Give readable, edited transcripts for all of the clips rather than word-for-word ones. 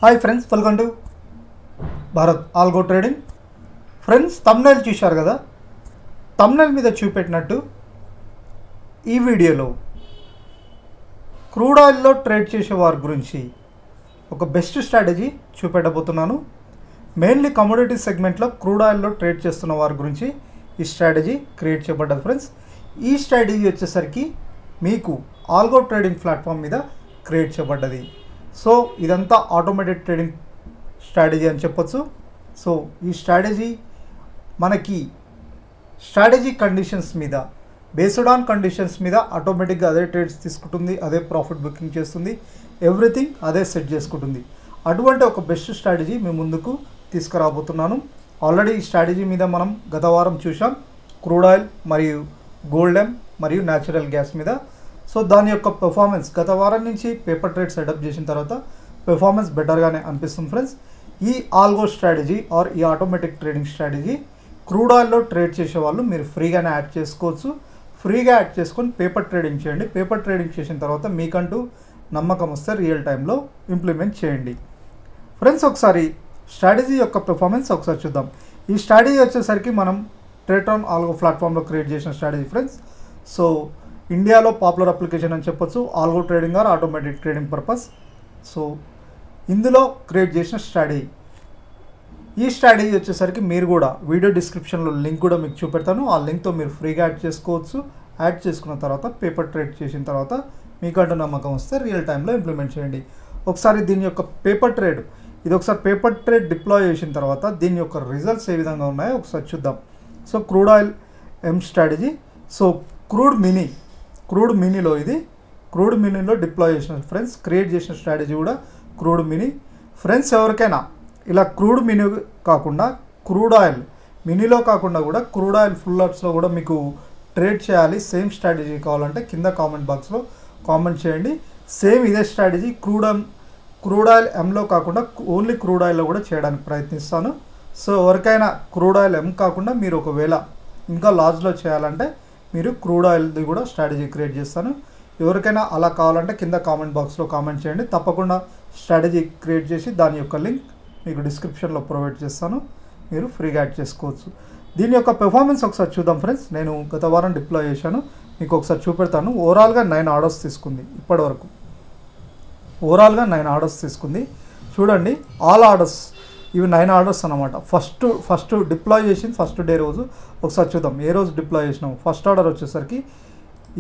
Hi friends, welcome to Bharat algo trading. Friends, thumbnail చూశారు కదా. Thumbnail మీద చూపెట్టినట్టు ఈ వీడియోలో క్రూడ్ ఆయిల్లో ట్రేడ్ చేసే వారి గురించి ఒక బెస్ట్ స్ట్రాటజీ చూపెట్టబోతున్నాను. మెయిన్లీ కమోడిటీ సెగ్మెంట్లో క్రూడ్ ఆయిల్లో ట్రేడ్ చేస్తున్న వారి గురించి ఈ స్ట్రాటజీ క్రియేట్ చేయబడ్డది. ఫ్రెండ్స్, ఈ స్ట్రాటజీ వచ్చేసరికి మీకు ఆల్గో ట్రేడింగ్ ప్లాట్ఫామ్ మీద క్రియేట్ చేయబడ్డది. సో ఇదంతా ఆటోమేటెడ్ ట్రేడింగ్ స్ట్రాటజీ అని చెప్పొచ్చు. సో ఈ స్ట్రాటజీ మనకి స్ట్రాటజీ కండిషన్స్ మీద, బేస్డ్ ఆన్ కండిషన్స్ మీద ఆటోమేటిక్గా అదే ట్రేడ్స్ తీసుకుంటుంది, అదే ప్రాఫిట్ బుకింగ్ చేస్తుంది, ఎవ్రీథింగ్ అదే సెట్ చేసుకుంటుంది. అటువంటి ఒక బెస్ట్ స్ట్రాటజీ మీ ముందుకు తీసుకురాబోతున్నాను. ఆల్రెడీ ఈ స్ట్రాటజీ మీద మనం గత వారం చూసాం, క్రూడ్ ఆయిల్ మరియు గోల్డ్ మరియు న్యాచురల్ గ్యాస్ మీద. సో దాని యొక్క పెర్ఫార్మెన్స్ గత వారం నుంచి పేపర్ ట్రేడ్ సెటప్ చేసిన తర్వాత పెర్ఫార్మెన్స్ బెటర్గానే అనిపిస్తుంది. ఫ్రెండ్స్, ఈ ఆల్గో స్ట్రాటజీ ఆర్ ఈ ఆటోమేటిక్ ట్రేడింగ్ స్ట్రాటజీ క్రూడ్ ఆయిల్లో ట్రేడ్ చేసే వాళ్ళు మీరు ఫ్రీగానే యాడ్ చేసుకోవచ్చు. ఫ్రీగా యాడ్ చేసుకొని పేపర్ ట్రేడింగ్ చేయండి. పేపర్ ట్రేడింగ్ చేసిన తర్వాత మీకంటూ నమ్మకం వస్తే రియల్ టైంలో ఇంప్లిమెంట్ చేయండి. ఫ్రెండ్స్, ఒకసారి స్ట్రాటజీ యొక్క పెర్ఫార్మెన్స్ ఒకసారి చూద్దాం. ఈ స్ట్రాటజీ వచ్చేసరికి మనం ట్రేట్రాన్ ఆల్గో ప్లాట్ఫామ్లో క్రియేట్ చేసిన స్ట్రాటజీ ఫ్రెండ్స్. సో ఇండియాలో పాపులర్ అప్లికేషన్ అని చెప్పొచ్చు, algo trading are automatic trading purpose. So ఇందులో క్రియేట్ చేసిన స్ట్రాటజీ. ఈ స్ట్రాటజీ వచ్చేసరికి మీరు కూడా వీడియో డిస్క్రిప్షన్లో లింక్ కూడా మీకు చూపెడతాను. ఆ లింక్తో మీరు ఫ్రీగా యాడ్ చేసుకోవచ్చు. యాడ్ చేసుకున్న తర్వాత పేపర్ ట్రేడ్ చేసిన తర్వాత మీకంటూ నమ్మకం వస్తే రియల్ టైంలో ఇంప్లిమెంట్ చేయండి. ఒకసారి దీని యొక్క పేపర్ ట్రేడ్, ఇది ఒకసారి పేపర్ ట్రేడ్ డిప్లాయ్ చేసిన తర్వాత దీని యొక్క రిజల్ట్స్ ఏ విధంగా ఉన్నాయో ఒకసారి చూద్దాం. So crude oil strategy. So crude మినీలో ఇది క్రూడ్ మినీలో డిప్లాయ్ చేసిన ఫ్రెండ్స్, క్రియేట్ చేసిన స్ట్రాటజీ కూడా క్రూడ్ మినీ. ఫ్రెండ్స్, ఎవరికైనా ఇలా క్రూడ్ మినీ కాకుండా క్రూడ్ ఆయిల్ మినీలో కాకుండా కూడా క్రూడ్ ఆయిల్ ఫుల్ లాట్స్లో కూడా మీకు ట్రేడ్ చేయాలి, సేమ్ స్ట్రాటజీ కావాలంటే కింద కామెంట్ బాక్స్లో కామెంట్ చేయండి. సేమ్ ఇదే స్ట్రాటజీ క్రూడ్ ఆయిల్ ఎంలో కాకుండా ఓన్లీ క్రూడ్ ఆయిల్లో కూడా చేయడానికి ప్రయత్నిస్తాను. సో ఎవరికైనా క్రూడ్ ఆయిల్ ఎం కాకుండా మీరు ఒకవేళ ఇంకా లార్జ్లో చేయాలంటే మీరు క్రూడ్ ఆయిల్ది కూడా స్ట్రాటజీ క్రియేట్ చేస్తాను. ఎవరికైనా అలా కావాలంటే కింద కామెంట్ బాక్స్లో కామెంట్ చేయండి. తప్పకుండా స్ట్రాటజీ క్రియేట్ చేసి దాని యొక్క లింక్ మీకు డిస్క్రిప్షన్లో ప్రొవైడ్ చేస్తాను, మీరు ఫ్రీగా యాడ్ చేసుకోవచ్చు. దీని యొక్క పెర్ఫార్మెన్స్ ఒకసారి చూద్దాం ఫ్రెండ్స్. నేను గత వారం డిప్లాయ్ చేశాను, మీకు ఒకసారి చూపెడతాను. ఓవరాల్గా 9 ఆర్డర్స్ తీసుకుంది ఇప్పటి వరకు. ఓవరాల్గా 9 ఆర్డర్స్ తీసుకుంది. చూడండి, ఆల్ ఆర్డర్స్ ఇవి 9 ఆర్డర్స్ అన్నమాట. ఫస్ట్ డిప్లాయ్ చేసింది ఫస్ట్ డే రోజు. ఒకసారి చూద్దాం ఏ రోజు డిప్లాయ్ చేసినాము. ఫస్ట్ ఆర్డర్ వచ్చేసరికి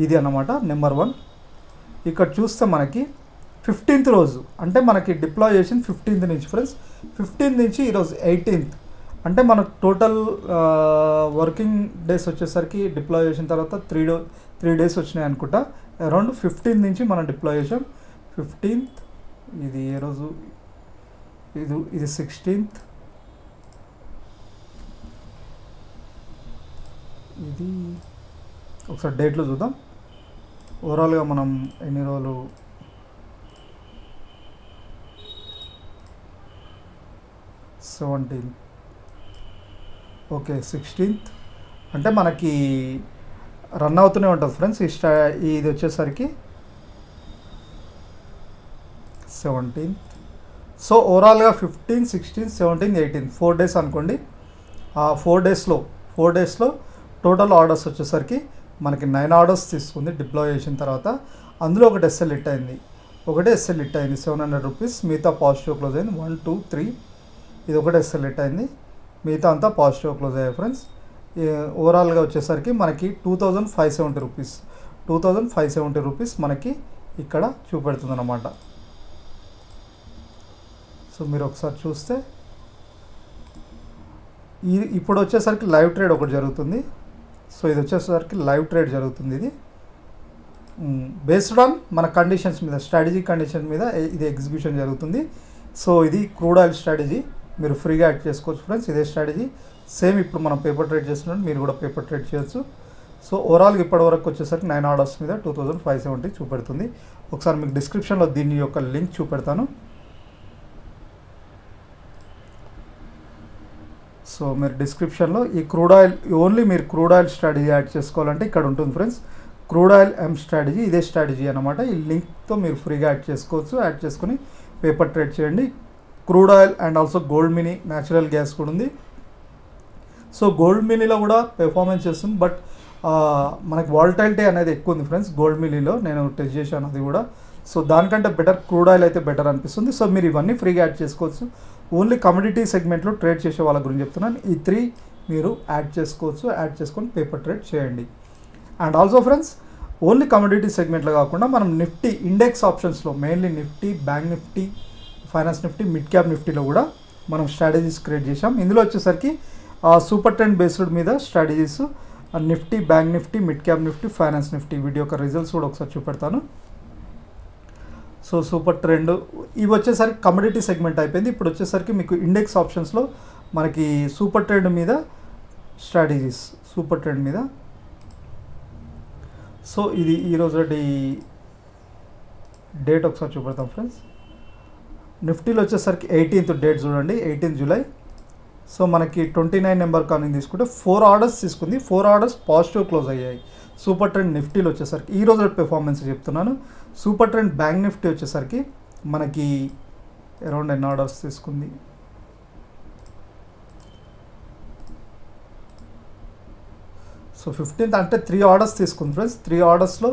ఇది అన్నమాట, నెంబర్ 1. ఇక్కడ చూస్తే మనకి 15th రోజు, అంటే మనకి డిప్లాయ్ చేసింది 15th నుంచి ఫ్రెండ్స్. 15th నుంచి ఈరోజు 18th, అంటే మనకు టోటల్ వర్కింగ్ డేస్ వచ్చేసరికి డిప్లాయ్ చేసిన తర్వాత 3 డేస్ వచ్చినాయి అనుకుంటా. అరౌండ్ 15th నుంచి మనం డిప్లాయ్ చేసాం. 15th, ఇది ఏ రోజు, ఇది 16th, ఇది ఒకసారి డేట్లో చూద్దాం. ఓవరాల్గా మనం ఎన్ని రోజులు, 17th, ఓకే 16th, అంటే మనకి రన్ అవుతూనే ఉంటుంది ఫ్రెండ్స్. ఇది వచ్చేసరికి 17th. సో ఓవరాల్గా 15, 16, 17, 18 4 డేస్ అనుకోండి. ఆ 4 డేస్లో టోటల్ ఆర్డర్స్ వచ్చేసరికి మనకి 9 ఆర్డర్స్ తీసుకుంది డిప్లాయ్ చేసిన తర్వాత. అందులో ఒకటి ఎస్ఎల్ హిట్ అయింది, 700 రూపీస్. మిగతా పాజిటివ్ క్లోజ్ అయింది. 1, 2, 3, ఇది ఒకటి ఎస్ఎల్ హిట్ అయింది. మిగతా అంతా పాజిటివ్ క్లోజ్ అయ్యాయి ఫ్రెండ్స్. ఓవరాల్గా వచ్చేసరికి మనకి 2570 రూపీస్ మనకి ఇక్కడ చూపెడుతుంది అన్నమాట. సో మీరు ఒకసారి చూస్తే ఇప్పుడు వచ్చేసరికి లైవ్ ట్రేడ్ ఒకటి జరుగుతుంది. సో ఇది వచ్చేసరికి లైవ్ ట్రేడ్ జరుగుతుంది. ఇది బేస్డ్ ఆన్ మన కండిషన్స్ మీద, స్ట్రాటజీ కండిషన్ మీద ఇది ఎగ్జిక్యూషన్ జరుగుతుంది. సో ఇది క్రూడ్ ఆయిల్ స్ట్రాటజీ, మీరు ఫ్రీగా యాడ్ చేసుకోవచ్చు ఫ్రెండ్స్. ఇదే స్ట్రాటజీ సేమ్ ఇప్పుడు మనం పేపర్ ట్రేడ్ చేస్తున్నాం, మీరు కూడా పేపర్ ట్రేడ్ చేయొచ్చు. సో ఓవరాల్గా ఇప్పటి వరకు వచ్చేసరికి 9 ఆర్డర్స్ మీద 2570 చూపెడుతుంది. ఒకసారి మీకు డిస్క్రిప్షన్లో దీని యొక్క లింక్ చూపెడతాను. సో మీరు డిస్క్రిప్షన్లో ఈ క్రూడ్ ఆయిల్, ఓన్లీ మీరు క్రూడ్ ఆయిల్ స్ట్రాటజీ యాడ్ చేసుకోవాలంటే ఇక్కడ ఉంటుంది ఫ్రెండ్స్. క్రూడ్ ఆయిల్ స్ట్రాటజీ, ఇదే స్ట్రాటజీ అనమాట. ఈ లింక్తో మీరు ఫ్రీగా యాడ్ చేసుకోవచ్చు. యాడ్ చేసుకొని పేపర్ ట్రేడ్ చేయండి. Crude oil and also gold mini natural gas కూడా ఉంది. సో గోల్డ్ మినీలో కూడా పెర్ఫార్మెన్స్ చేస్తుంది, బట్ మనకి వాలటైలిటీ అనేది ఎక్కువ ఉంది ఫ్రెండ్స్ గోల్డ్ మినీలో. నేను టెస్ట్ చేశాను అది కూడా. సో దానికంటే బెటర్ క్రూడ్ ఆయిల్ అయితే బెటర్ అనిపిస్తుంది. సో మీరు ఇవన్నీ ఫ్రీగా యాడ్ చేసుకోవచ్చు. ఓన్లీ కమోడిటీ సెగ్మెంట్లో ట్రేడ్ చేసే వాళ్ళ గురించి చెప్తున్నాను. ఈ 3 మీరు యాడ్ చేసుకోవచ్చు. యాడ్ చేసుకొని పేపర్ ట్రేడ్ చేయండి. And also friends, only commodity సెగ్మెంట్లో కాకుండా మనం నిఫ్టీ ఇండెక్స్ ఆప్షన్స్లో mainly Nifty, bank Nifty, finance Nifty, mid cap నిఫ్టీలో కూడా మనం స్ట్రాటజీస్ క్రియేట్ చేసాం. ఇందులో వచ్చేసరికి సూపర్ ట్రెండ్ బేస్డ్ మీద strategies Nifty, bank Nifty, mid cap Nifty, finance Nifty video యొక్క రిజల్ట్స్ కూడా ఒకసారి చూపెడతాను. సో సూపర్ ట్రెండ్ ఇవి వచ్చేసరికి కమోడిటీ సెగ్మెంట్ అయిపోయింది. ఇప్పుడు వచ్చేసరికి మీకు ఇండెక్స్ ఆప్షన్స్లో మనకి సూపర్ ట్రెండ్ మీద స్ట్రాటజీస్, సూపర్ ట్రెండ్ మీద. సో ఇది ఈరోజు డేట్ ఒకసారి చూపెడతాం ఫ్రెండ్స్. నిఫ్టీలో వచ్చేసరికి 18th డేట్ చూడండి, 18 జూలై. సో మనకి 29 నెంబర్ కానీ తీసుకుంటే 4 ఆర్డర్స్ తీసుకుంది. 4 ఆర్డర్స్ పాజిటివ్ క్లోజ్ అయ్యాయి. సూపర్ ట్రెండ్ నిఫ్టీలో వచ్చేసరికి ఈ రోజు పెర్ఫార్మెన్స్ చెప్తున్నాను. సూపర్ ట్రెండ్ బ్యాంక్ నిఫ్టీ వచ్చేసరికి మనకి అరౌండ్ ఎన్ని ఆర్డర్స్ తీసుకుంది, సో 15th అంటే 3 ఆర్డర్స్ తీసుకుంది ఫ్రెండ్స్. 3 ఆర్డర్స్లో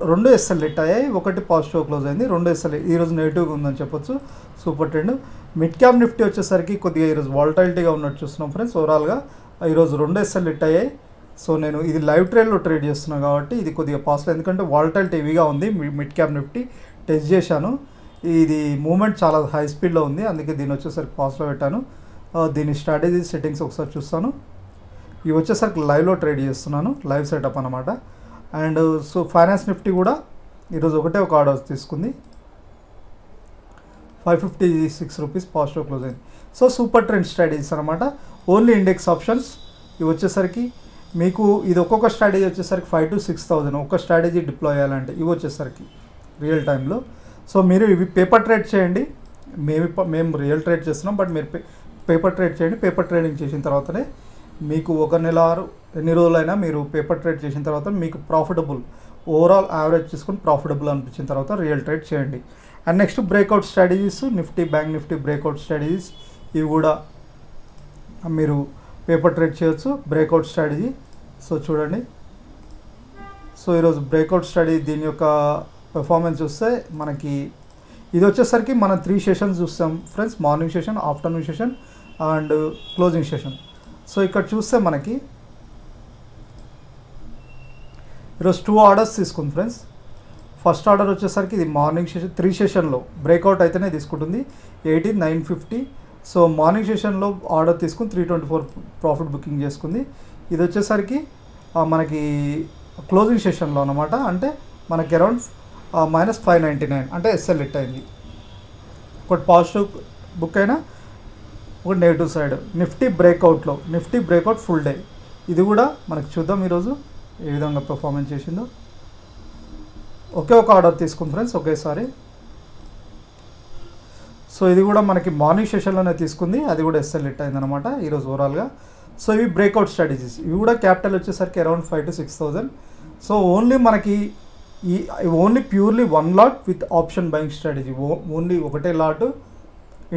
2 ఎస్ఎల్ హిట్ అయ్యాయి, 1 పాజిటివ్ క్లోజ్ అయింది, 2 ఎస్ఎల్ ఈరోజు నెగిటివ్గా ఉందని చెప్పొచ్చు super trend. Mid cap Nifty వచ్చేసరికి కొద్దిగా ఈరోజు వాలటైలిటీగా ఉన్నట్టు చూస్తున్నాం ఫ్రెండ్స్. ఓవరాల్గా ఈరోజు 2 ఎస్ఎల్ హిట్ అయ్యాయి. సో నేను ఇది లైవ్ ట్రేడ్లో ట్రేడ్ చేస్తున్నాను కాబట్టి ఇది కొద్దిగా పాజిటివ్, ఎందుకంటే వాలటైలిటీ హెవీగా ఉంది. మిడ్ క్యాప్ నిఫ్టీ టెస్ట్ చేశాను, ఇది మూమెంట్ చాలా హై స్పీడ్లో ఉంది, అందుకే దీన్ని వచ్చేసరికి పాజిటివ్లో పెట్టాను. దీని స్ట్రాటజీ సెట్టింగ్స్ ఒకసారి చూస్తాను. ఇవి వచ్చేసరికి లైవ్లో ట్రేడ్ చేస్తున్నాను, లైవ్ సెటప్ అనమాట. అండ్ సో ఫైనాన్స్ నిఫ్టీ కూడా ఈరోజు ఒక ఆర్డర్ తీసుకుంది, 556 రూపీస్ పాజిటివ్ క్లోజ్ అయింది. సో సూపర్ ట్రెండ్ స్ట్రాటజీస్ అనమాట. Only index options. ఇవి వచ్చేసరికి మీకు ఇది ఒక్కొక్క స్ట్రాటజీ వచ్చేసరికి 5,000 to 6,000 ఒక స్ట్రాటజీ డిప్లాయ్ చేయాలంటే ఇవి వచ్చేసరికి రియల్ టైంలో. సో మీరు ఇవి పేపర్ ట్రేడ్ చేయండి. మేము రియల్ ట్రేడ్ చేస్తున్నాం, బట్ మీరు పేపర్ ట్రేడ్ చేయండి. పేపర్ ట్రేడింగ్ చేసిన తర్వాతనే మీకు 1 నెల ఎన్ని రోజులైనా మీరు పేపర్ ట్రేడ్ చేసిన తర్వాత మీకు ప్రాఫిటబుల్ ఓవరాల్ యావరేజ్ తీసుకొని ప్రాఫిటబుల్ అనిపించిన తర్వాత రియల్ ట్రేడ్ చేయండి. And next breakout strategies, Nifty, bank Nifty breakout strategies ఇవి కూడా మీరు పేపర్ ట్రేడ్ చేయొచ్చు. బ్రేక్అవుట్ స్ట్రాటజీ సో చూడండి. సో ఈరోజు బ్రేక్అవుట్ స్ట్రాటజీ దీని యొక్క పెర్ఫార్మెన్స్ చూస్తే మనకి ఇది వచ్చేసరికి మనం 3 సెషన్స్ చూస్తాం friends, morning session, afternoon session and closing session. So ఇక్కడ చూస్తే మనకి ఈరోజు 2 ఆర్డర్స్ తీసుకుంది ఫ్రెండ్స్. ఫస్ట్ ఆర్డర్ వచ్చేసరికి ఇది మార్నింగ్ సెషన్ 3 సెషన్లో బ్రేక్అవుట్ అయితేనే తీసుకుంటుంది 18,950. సో మార్నింగ్ సెషన్లో ఆర్డర్ తీసుకుని 324 ప్రాఫిట్ బుకింగ్ చేసుకుంది. ఇది వచ్చేసరికి మనకి క్లోజింగ్ సెషన్లో అనమాట, అంటే మనకి అరౌండ్ -599 అంటే ఎస్ఎల్ హిట్ అయింది. ఒకటి పాజిటివ్ బుక్ అయినా ఒకటి negative side. Nifty breakout full day ఇది కూడా మనకి చూద్దాం ఈరోజు ఏ విధంగా పెర్ఫార్మెన్స్ చేసిందో. ఒక ఆర్డర్ తీసుకుంది ఫ్రెండ్స్ ఒకేసారి. సో ఇది కూడా మనకి మార్నింగ్ సెషన్లోనే తీసుకుంది, అది కూడా ఎస్ఎల్ హిట్ అయింది అనమాట ఈరోజు ఓవరాల్గా. సో ఇవి బ్రేక్అవుట్ స్ట్రాటజీస్. ఇవి కూడా క్యాపిటల్ వచ్చేసరికి అరౌండ్ 5,000 to 6,000. సో ఓన్లీ మనకి only purely 1 lot with option buying strategy, only ఒకటే లాట్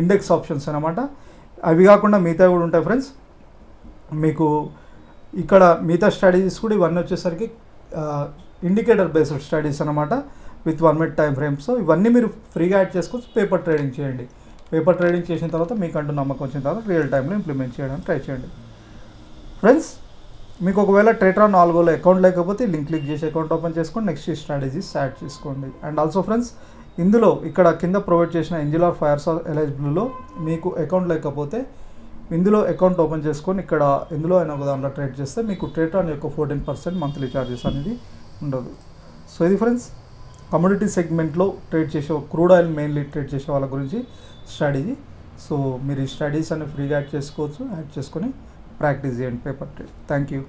ఇండెక్స్ ఆప్షన్స్ అనమాట. అవి కాకుండా మిగతా కూడా ఉంటాయి ఫ్రెండ్స్. మీకు ఇక్కడ మిగతా స్ట్రాటజీస్ కూడా ఇవన్నీ వచ్చేసరికి ఇండికేటర్ బేస్డ్ స్ట్రాటజీస్ అనమాట with 1 minute time frame. So ఇవన్నీ మీరు ఫ్రీగా యాడ్ చేసుకోవచ్చు. పేపర్ ట్రేడింగ్ చేయండి. పేపర్ ట్రేడింగ్ చేసిన తర్వాత మీకంటూ నమ్మకం వచ్చిన తర్వాత రియల్ టైంలో ఇంప్లిమెంట్ చేయడానికి ట్రై చేయండి ఫ్రెండ్స్. మీకు ఒకవేళ ట్రేట్రాన్ 4లో అకౌంట్ లేకపోతే లింక్ క్లిక్ చేసి అకౌంట్ ఓపెన్ చేసుకొని నెక్స్ట్ స్ట్రాటజీస్ యాడ్ చేసుకోండి. అండ్ ఆల్సో ఫ్రెండ్స్, ఇందులో ఇక్కడ కింద ప్రొవైడ్ చేసిన ఏంజెల్ ఫైర్ ఎలిజిబుల్లో మీకు అకౌంట్ లేకపోతే ఇందులో అకౌంట్ ఓపెన్ చేసుకొని ఇక్కడ ఇందులో అయినా ఒక దాంట్లో ట్రేడ్ చేస్తే మీకు ట్రేట్రాన్ యొక్క 14% మంత్లీ ఛార్జెస్ అనేది ఉండదు. సో ఇది ఫ్రెండ్స్ కమోడిటీ సెగ్మెంట్లో ట్రేడ్ చేసే క్రూడ్ ఆయిల్ మెయిన్లీ ట్రేడ్ చేసే వాళ్ళ గురించి స్ట్రాటజీ. సో మీరు ఈ స్ట్రాటజీస్ అన్ని ఫ్రీగా యాడ్ చేసుకోవచ్చు. యాడ్ చేసుకొని ప్రాక్టీస్ చేయండి పేపర్ ట్రేడ్. Thank you.